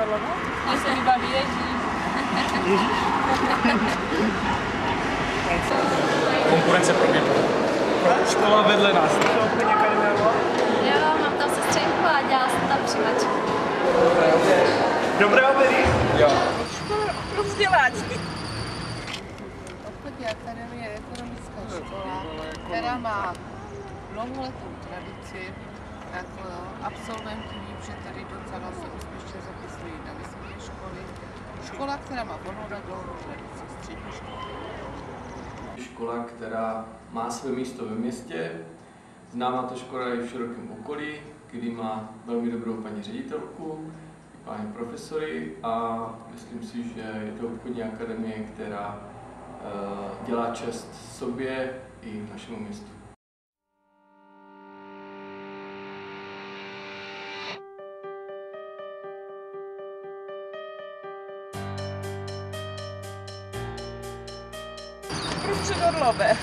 Karlova? Mně se vybaví Ježíš. Konkurence pro mě. Škola vedle nás. Jo, mám tam sestřenku a dělala jsem tam přivačku. Dobré obědy? Jo. Pro vzdělání. Obchodní akademie je ekonomická škola, která má dlouholetou tradici. Jako absolventi ví, že tady docela se úspěšně zapisují na vysoké školy. Škola, která má dlouhou tradici, střední škola. Škola, která má své místo ve městě, známá ta škola je v širokém okolí, kdy má velmi dobrou paní ředitelku, páni profesory a myslím si, že je to obchodní akademie, která dělá čest sobě i našemu městu. Prostřed Orlové.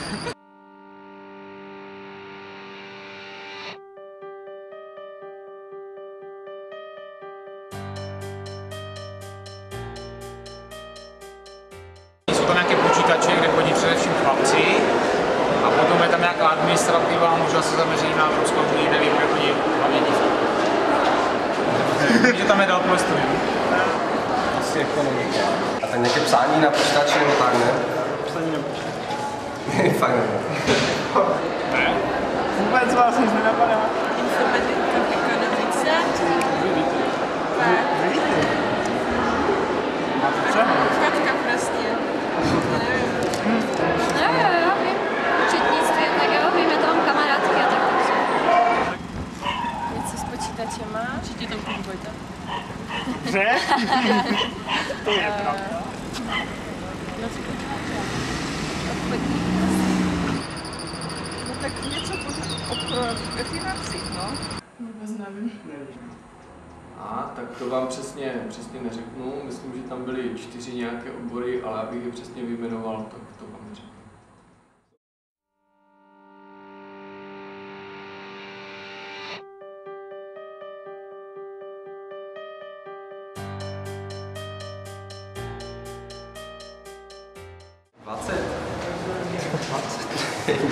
Jsou tam nějaké počítače, kde chodí především chlapci a potom je tam nějaká administrativa a možná se zaměření na Evropskou unii, nevím, kde chodí hlavně dívky. Že tam je dal prostor. Asi ekonomika. A tak nějaké psání na počítači nebo tak, ne? Psaní na počítači. Fakt ne. Ne? Vůbec vás nic nenapadá. Informatika v ekonomice. Vy víte? Máte co? Katka prostě. Jo, vím. Učetnictví, tak jo, vím, já to mám kamarádky a tak. Něco s počítačem má? Určitě to fungujete. Že? To je pravda. No tak něco ve financích, no. Vůbec nevím. A tak to vám přesně neřeknu. Myslím, že tam byly 4 nějaké obory, ale abych je přesně vyjmenoval, tak to vám neřeknu.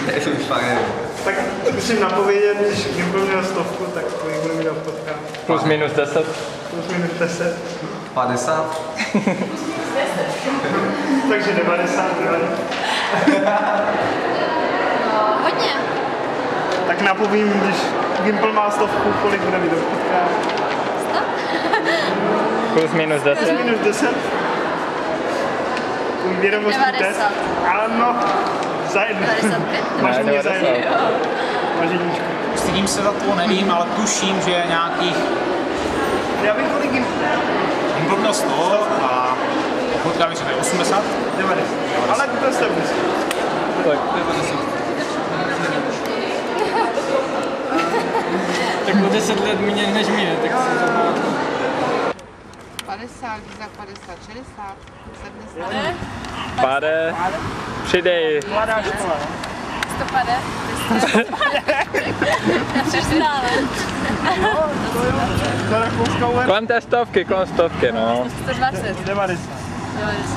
Nevím, fakt nevím. Tak musím napovědět, když Gimpl měl 100, tak kolik budu mít obchodka? Plus minus 10. Plus minus 10. 50. Takže 90, No, hodně. Tak napovím, když Gimpl má 100, kolik bude mít obchodka? Plus minus 10. Plus minus 10. Tvůj vědomostní test? 90. Ano, za jedno. 95? Máš Ne, mě za 90. jedno. Máš jedničku. Stydím se za to, nevím, ale tuším, že je nějakých Já vím, kolik Gimpl. Gimpl měl 100 a obchodka mi řekne 80. 90. Ale to jste blízko. Tak 90. Tak o 10 let méně než mě, tak si to pamatuju. 50, za 50, 60, 70. Pade, přidej. Mladá škola. 150. Přestále. To Rakouská uvedla. Kolem té stovky, no. 120. 90. 90.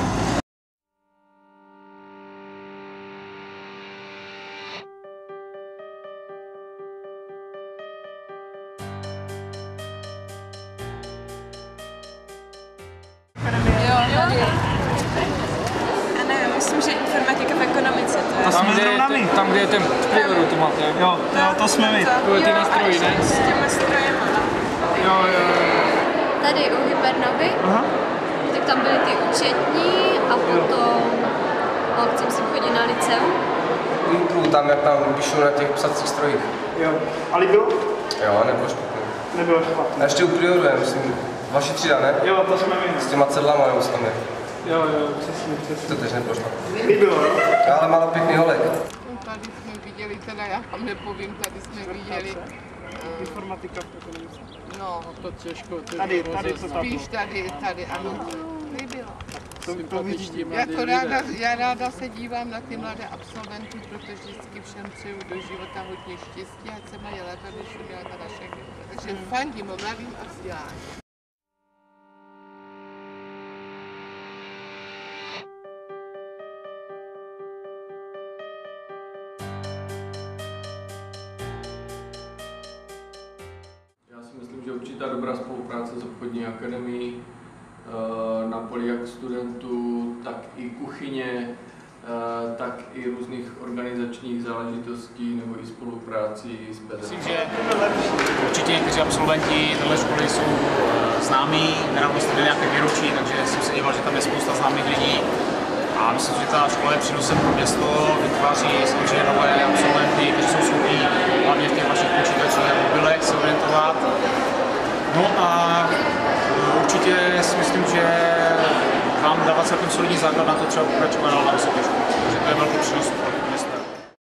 Já nevím, myslím, že informatika v ekonomice. To je. Tam, kde je ten prioru, to máte. Jo, to jsme my. Ty nástroji, ne? S těma strojema. Jo. Tady u Hypernovy, tak tam byly ty účetní a potom holci si chodí na liceum. Tam, jak tam píšu na těch psacích strojích. Jo. A líbilo? Jo, nebylo špatný. Nebylo špatné. A ještě u prioru, myslím, vaši třída, ne? Jo, to jsme my. S těma cedlama, nebo co tam je. Jo, přesně. To tež nebylo špatný. Líbilo, jo? Ale málo pěkný holek. Tady jsme viděli, teda já vám nepovím, tady jsme viděli. Informatika v ekonomice. No, To těžko. Tady co tam. spíš tady, ano. Líbilo. To vidím. Já ráda se dívám na ty mladé absolventy, protože vždycky všem přeju do života hodně štěstí, ať se mají lépe, než měla ta naše. Takže fandím mladým a vzdělání. dobrá spolupráce s obchodní akademií na poli jak studentů, tak i kuchyně, tak i různých organizačních záležitostí nebo i spoluprácí s PZP. Myslím, že určitě někteří absolventi této školy jsou známí, nedávno jste byli nějaké výročí, takže jsem se díval, že tam je spousta známých lidí. A myslím, že ta škola je přínosem pro město, vytváří samozřejmě nové absolventy, kteří jsou schopní hlavně v těch vašich počítačích a mobilech se orientovat. No a určitě si myslím, že vám dává celkem solidní základ na to třeba pokračovat dál na vysoké škole, takže to je velký přínos pro město.